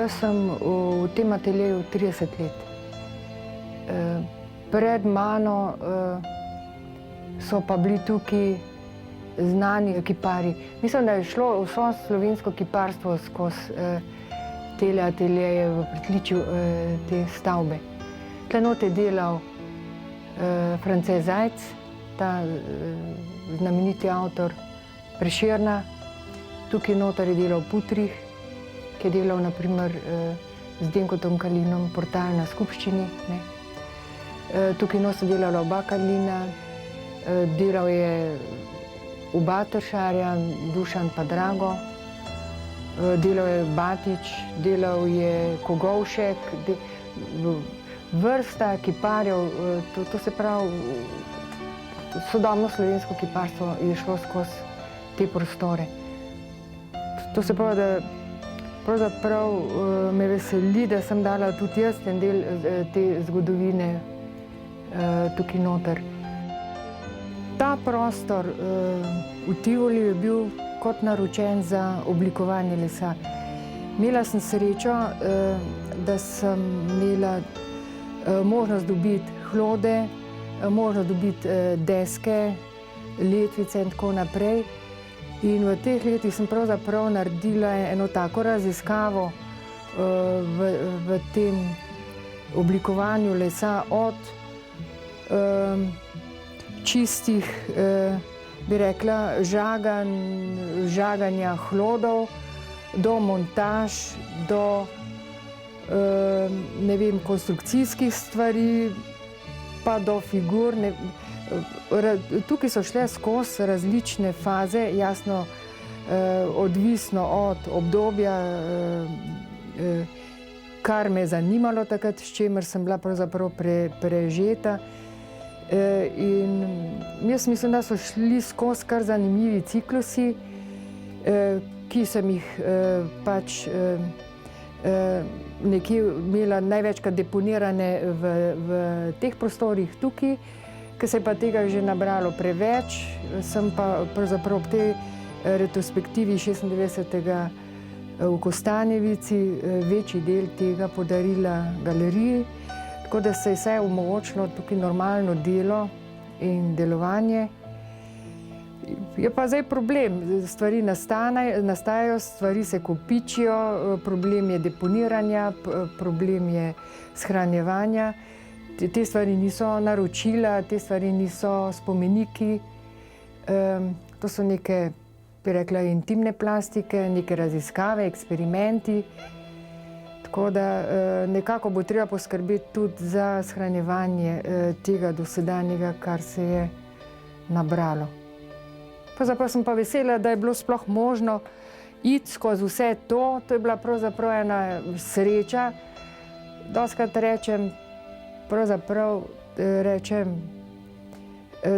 Jaz sem v tem ateljeju 30 let. Pred mano so pa bili tukaj znani kiparji. Mislim, da je šlo vso slovensko kiparstvo skozi tele ateljeje v pritličju te stavbe. Tle not je delal France Zajc, ta znameniti avtor Prešerna. Tukaj noter je delal Putrih, ki je delal naprimer z Denkotom Kalinom Portal na skupščini. Tukaj so delala oba Kalina, delal je oba Tršarja, Dušan pa Drago, delal je Batič, delal je Kogovšek, vrsta kiparjev, to se pravi, sodobno slovensko kiparstvo je šlo skozi te prostore. To se pravi, da pravzaprav me veseli, da sem dala tudi jaz en del te zgodovine tukaj noter. Ta prostor v Tivoliju je bil kot naročen za oblikovanje lesa. Imela sem srečo, da sem imela možnost dobiti hlode, možnost dobiti deske, letvice in tako naprej. In v teh letih sem pravzaprav naredila eno tako raziskavo v tem oblikovanju lesa od čistih, bi rekla, žaganja hlodov, do montaž, do ne vem, konstrukcijskih stvari, pa do figur. Tukaj so šle skozi različne faze, jasno odvisno od obdobja, kar me je zanimalo takrat, s čimer sem bila pravzaprav prežeta. In jaz mislim, da so šli skozi kar zanimivi ciklusi, ki sem jih pač nekje imela največkrat deponirane v teh prostorih tukaj, ker se je pa tega že nabralo preveč, sem pa pravzaprav ob tej retrospektivi 96. v Kostanjevici večji del tega podarila galeriji, tako da se je vse omogočilo tukaj normalno delo in delovanje. Je pa zdaj problem, stvari nastajajo, stvari se kopičijo, problem je deponiranja, problem je shranjevanja. Te stvari niso naročila, te stvari niso spomeniki. To so neke, bi rekla, intimne plastike, neke raziskave, eksperimenti. Tako da nekako bo treba poskrbeti tudi za shranjevanje tega dosedanjega, kar se je nabralo. Pravzaprav sem pa vesela, da je bilo sploh možno iti skozi vse to. To je bila pravzaprav ena sreča. Dostikrat rečem,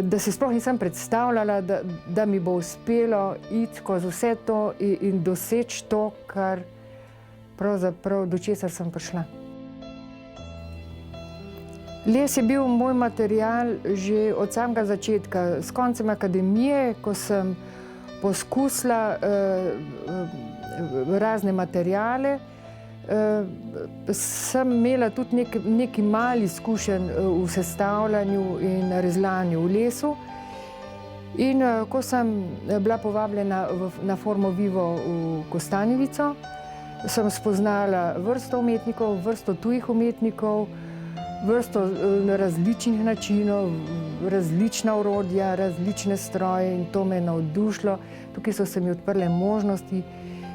da si sploh nisem predstavljala, da mi bo uspelo iti skozi vse to in doseči to, kar pravzaprav do česar sem prišla. Les je bil moj material že od samega začetka. S koncem akademije, ko sem poskusila razne materiale, sem imela tudi neki mali izkušenj v sestavljanju in rezljanju v lesu. In ko sem bila povabljena na Formo Vivo v Kostanjevico, sem spoznala vrsto umetnikov, vrsto tujih umetnikov, vrsto različnih načinov, različna orodja, različne stroje in to me je navdušilo. Tukaj so se mi odprle možnosti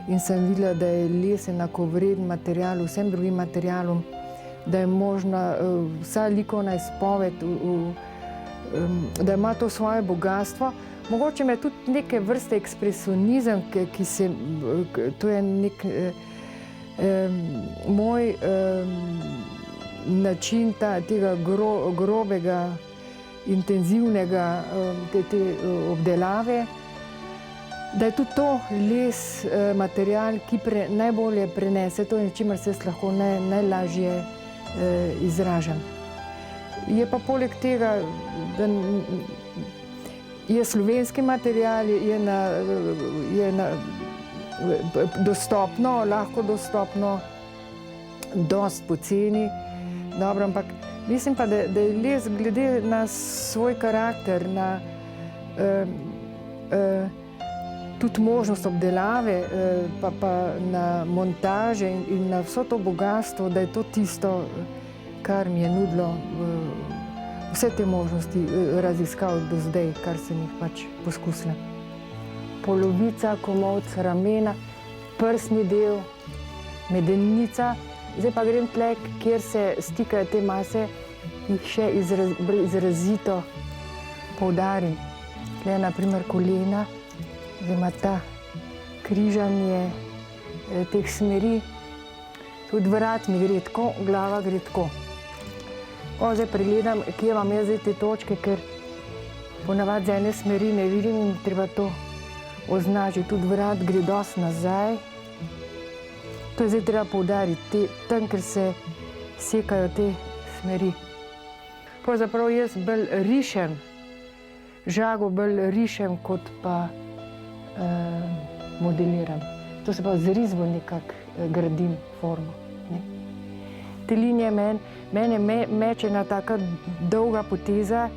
in sem videla, da je les enakovreden material vsem drugim materialom, da je možna vsa likovna izpoved, da ima to svoje bogatstvo. Mogoče me tudi neke vrste ekspresionizem, to je nek moj način tega grobega, intenzivnega te obdelave, da je tudi to les material, ki najbolje prenese to in čimer se lahko najlažje izražam. Je pa poleg tega, da je slovenski material, je dostopno, lahko dostopno dosti poceni. Dobro, ampak mislim pa, da je les glede na svoj karakter, na tudi možnost obdelave, pa na montaže in na vso to bogatstvo, da je to tisto, kar mi je nudilo vse te možnosti raziskav do zdaj, kar sem jih pač poskusila. Polovica, komolc, ramena, prsni del, medenica. Zdaj pa grem tle, kjer se stikajo te mase, jih še izrazito poudarim. Tle na primer kolena, zdaj ima ta križanje teh smeri. Tudi vrat mi gre tako, glava gre tako. Zdaj pregledam, kje imam jaz zdaj te točke, ker ponavadi z ene smeri ne vidim in treba to označiti. Tudi vrat gre dosti nazaj. To je zdaj treba poudariti, tam, ker se sekajo te smeri. Pravzaprav jaz bolj rišem, žago bolj rišem, kot pa modeliram. To se pa z risbo nekako gradim formo. Te linije mene meče ena taka dolga poteza,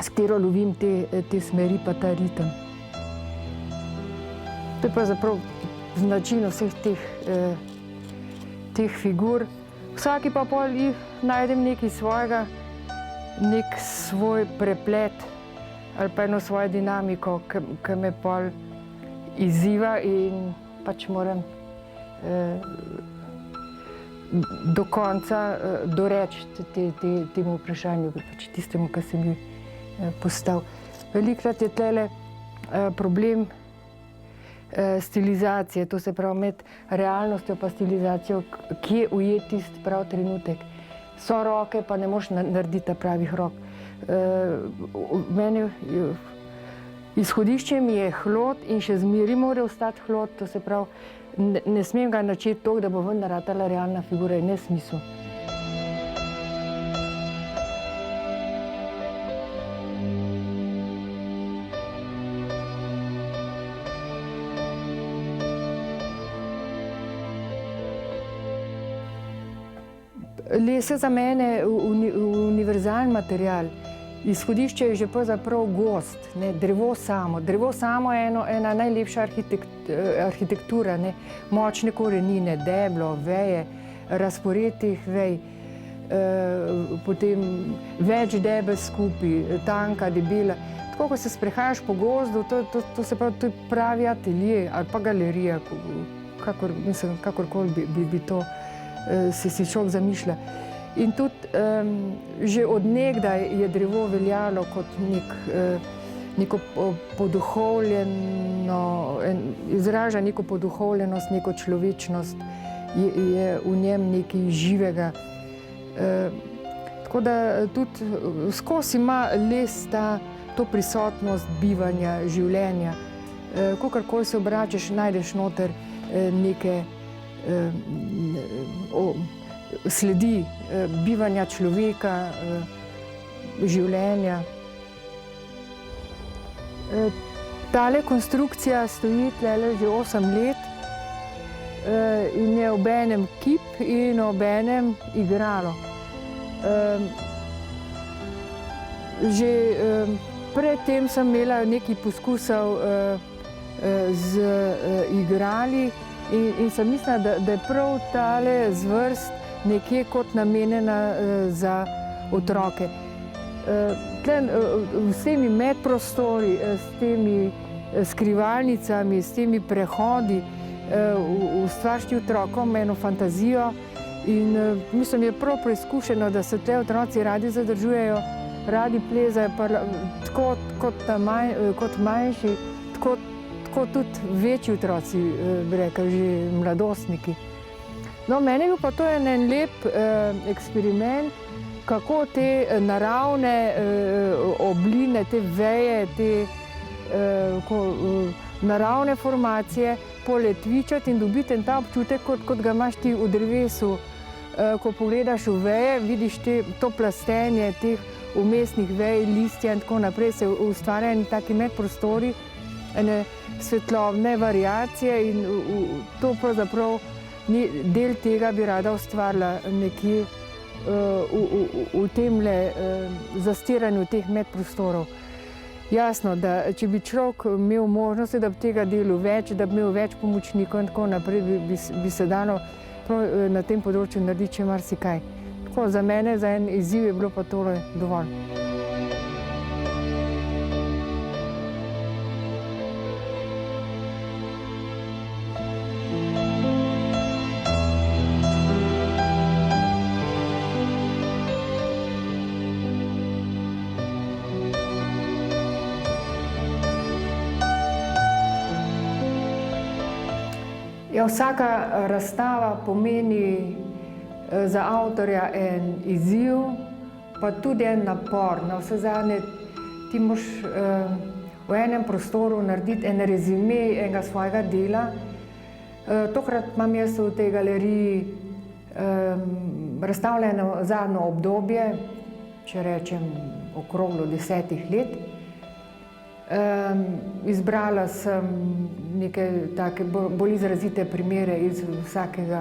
s katero lovim te smeri pa ta ritem. To je pravzaprav značilno vseh teh figur. Vsaki pa pol jih najdem nekaj svojega, nek svoj preplet ali pa eno svojo dinamiko, ki me pol izziva in pač moram do konca doreči temu vprašanju, pač tistemu, kar sem ji postavil. Velikokrat je tule problem stilizacije, to se pravi med realnostjo pa stilizacijo, kje ujeti tisti prav trenutek. So roke, pa ne moreš narediti ta pravih rok. Izhodišče mi je hlod in še zmeraj mora ostati hlod, to se pravi, ne smem ga načeti tako, da bo vendar ratala realna figura, je nesmisel. Les je za mene univerzalen material. Izhodišče je že pravzaprav gozd, drevo samo. Drevo samo je ena najlepša arhitektura, močne korenine, deblo, veje, razpored teh vej, potem več debel skupaj, tanka, debela. Tako, ko se sprehajaš po gozdu, to se pravi, to je pravi atelje ali pa galerija, kakorkoli bi to si človek zamišlja. In tudi že od nekdaj je drevo veljalo kot neko poduhovljeno, izraža neko poduhovljenost, neko človečnost, je v njem nekaj živega. Tako da tudi skozi ima les to prisotnost bivanja, življenja. Kakorkoli se obračaš, najdeš noter neke sledi bivanja človeka, življenja. Tale konstrukcija stoji tule že 8 let in je obenem kip in obenem igralo. Že predtem sem imela nekaj poskusov z igrali in sem mislila, da je prav tale zvrst nekje kot namenjena za otroke. S temi medprostori, s temi skrivalnicami, s temi prehodi ustvariti otrokom eno fantazijo in mislim, je prav preizkušeno, da se te otroci radi zadržujejo, radi plezajo, tako kot manjši, tako tudi večji otroci, bi rekel, že mladostniki. No, meni je bil pa to en lep eksperiment, kako te naravne obline, te veje, te naravne formacije poletvičati in dobiti ta občutek, kot ga imaš ti v drevesu. Ko pogledaš v veje, vidiš to plastenje teh vmesnih vej, listja in tako naprej, se ustvarjajo taki medprostori ene svetlobne variacije in to pravzaprav ni del tega, bi rada ustvarila nekje v temle zastiranju teh medprostorov. Jasno, da če bi človek imel možnosti, da bi tega delal več, da bi imel več pomočnikov in tako naprej, bi se dalo na tem področju narediti še marsikaj. Tako, za mene, za en izziv je bilo pa tole dovolj. Ja, vsaka razstava pomeni za avtorja en izziv, pa tudi en napor. Navsezadnje ti moraš v enem prostoru narediti en rezime enega svojega dela. Tokrat imam jaz v tej galeriji razstavljeno zadnjo obdobje, če rečem okroglo 10 let. Izbrala sem neke take bolj izrazite primere iz vsakega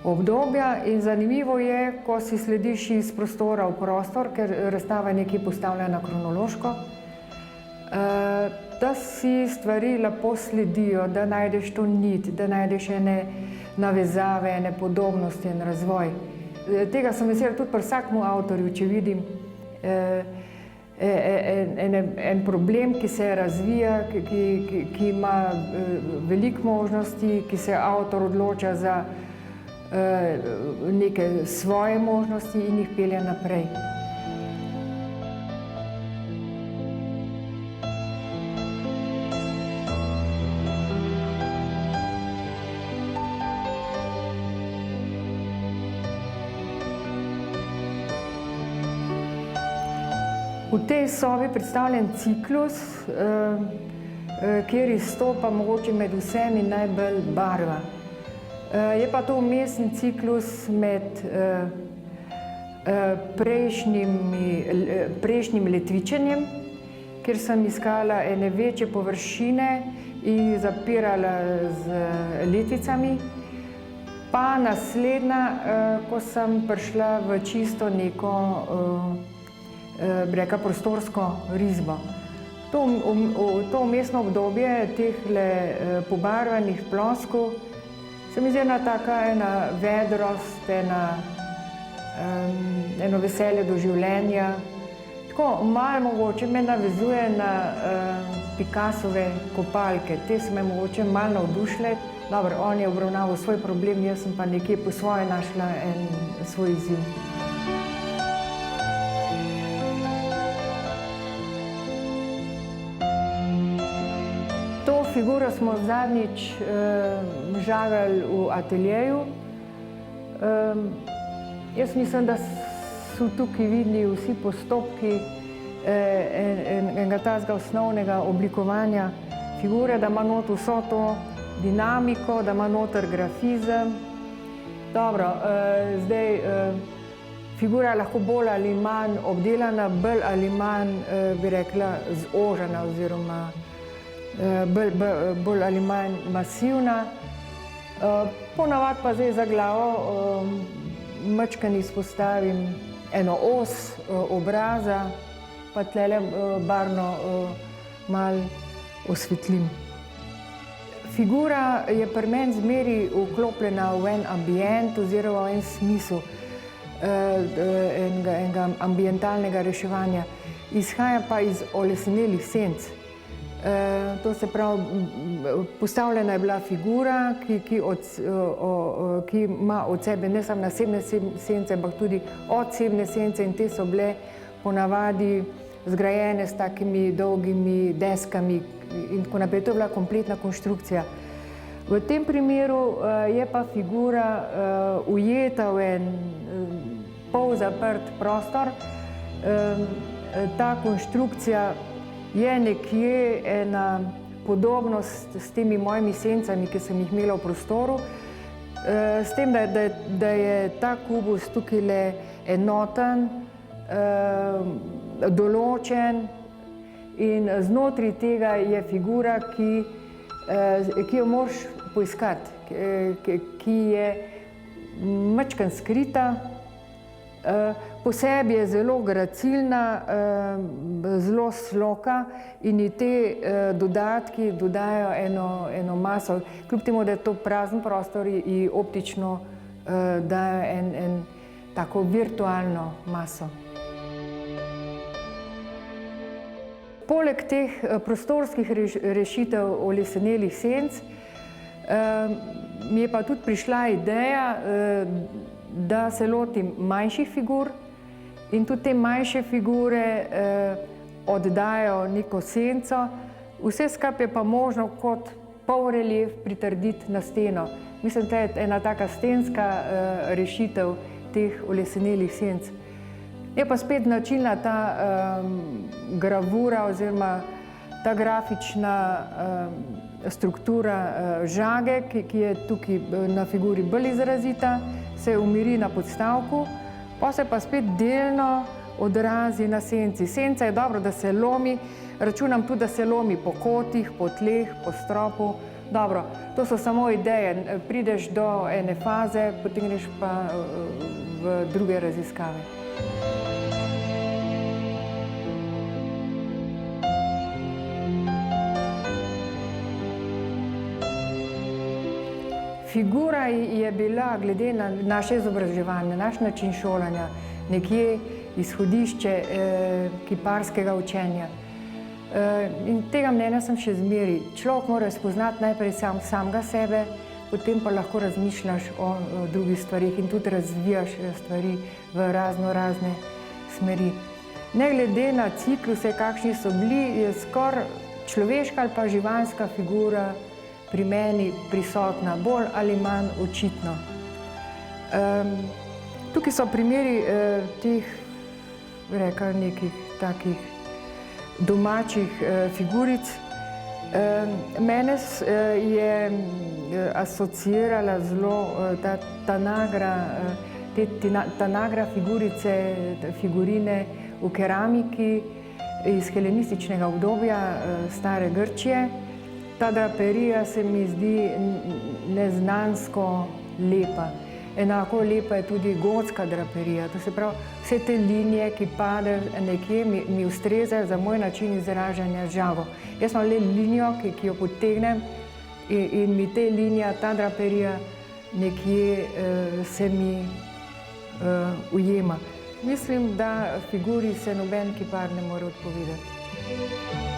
obdobja in zanimivo je, ko si slediš iz prostora v prostor, ker razstava je nekje postavljena kronološko, da si stvari lepo sledijo, da najdeš to nit, da najdeš ene navezave, ene podobnosti, en razvoj. Tega sem vesela tudi pri vsakemu avtorju, če vidim en problem, ki se razvija, ki ima veliko možnosti, ki se avtor odloča za neke svoje možnosti in jih pelje naprej. V tej sobi predstavljen ciklus, kjer izstopa mogoče med vsemi najbolj barva. Je pa to vmesni ciklus med prejšnjim letvičenjem, kjer sem iskala ene večje površine in jih zapirala z letvicami, pa naslednja, ko sem prišla v čisto neko reka prostorsko risbo. To vmesno obdobje tehle pobarvanih ploskev se mi zdi ena vedrost, eno veselje do življenja. Tako malo mogoče me navezuje na Picassove kopalke. Te so me mogoče malo navdušile. Dobro, on je obravnaval svoj problem, jaz sem pa nekje po svoje našla en svoj izziv. To figuro smo zadnjič žagali v ateljeju. Jaz mislim, da so tukaj vidni vsi postopki enega takega osnovnega oblikovanja figure, da ima not vso to dinamiko, da ima noter grafizem. Dobro, zdaj figura je lahko bolj ali manj obdelana, bolj ali manj, bi rekla, zožena oziroma bolj ali manj masivna. Ponavadi pa zdaj za glavo majčkeno izpostavim eno os obraza, pa tlele barvno malo osvetlim. Figura je pri meni zmeraj vklopljena v en ambient oziroma v en smisel enega ambientalnega reševanja. Izhaja pa iz olesenelih senc. To se pravi, postavljena je bila figura, ki ima od sebe ne samo nasebne sence, ampak tudi odsebne sence, in te so bile ponavadi zgrajene s takimi dolgimi deskami in tako naprej. To je bila kompletna konstrukcija. V tem primeru je pa figura ujeta v en polzaprt prostor. Ta konstrukcija je nekje ena podobnost s temi mojimi sencami, ki sem jih imela v prostoru, s tem, da je ta kubus tukaj enoten, določen in znotraj tega je figura, ki jo moraš poiskati, ki je majčkeno skrita, po sebi je zelo gracilna, zelo sloka in ji te dodatki dodajo eno maso. Kljub temu, da je to prazen prostor, ji optično dajo tako virtualno maso. Poleg teh prostorskih rešitev olesenelih senc mi je pa tudi prišla ideja, da se lotim manjših figur in tudi te manjše figure oddajo neko senco. Vse skupaj je pa možno kot polrelief pritrditi na steno. Mislim, da je ena taka stenska rešitev teh olesenelih senc. Je pa spet značilna ta gravura oziroma ta grafična struktura žage, ki je tukaj na figuri bolj izrazita, se umiri na podstavku, pa se pa spet delno odrazi na senci. Senca je dobro, da se lomi, računam tudi, da se lomi po kotih, po tleh, po stropu. Dobro, to so samo ideje, prideš do ene faze, potem greš pa v druge raziskave. Figura je bila, glede na naše izobraževanje, naš način šolanja, nekje izhodišče kiparskega učenja. In tega mnenja sem še zmeraj. Človek mora spoznati najprej samega sebe, potem pa lahko razmišljaš o drugih stvarih in tudi razvijaš stvari v razne smeri. Ne glede na cikluse, kakšni so bili, je skoraj človeška ali pa živalska figura pri meni prisotna, bolj ali manj očitno. Tukaj so primeri teh, nekih takih domačih figuric. Mene je asociirala zelo ta tanagra figurice, figurine v keramiki iz helenističnega obdobja stare Grčije. Ta draperija se mi zdi neznansko lepa. Enako lepa je tudi gotska draperija. To se pravi, vse te linije, ki padejo nekje, mi ustrezajo za moj način izražanja z žago. Jaz imam le linijo, ki jo potegnem in mi te linija, ta draperija nekje se mi ujema. Mislim, da figuri se noben kipar ne more odpovedati.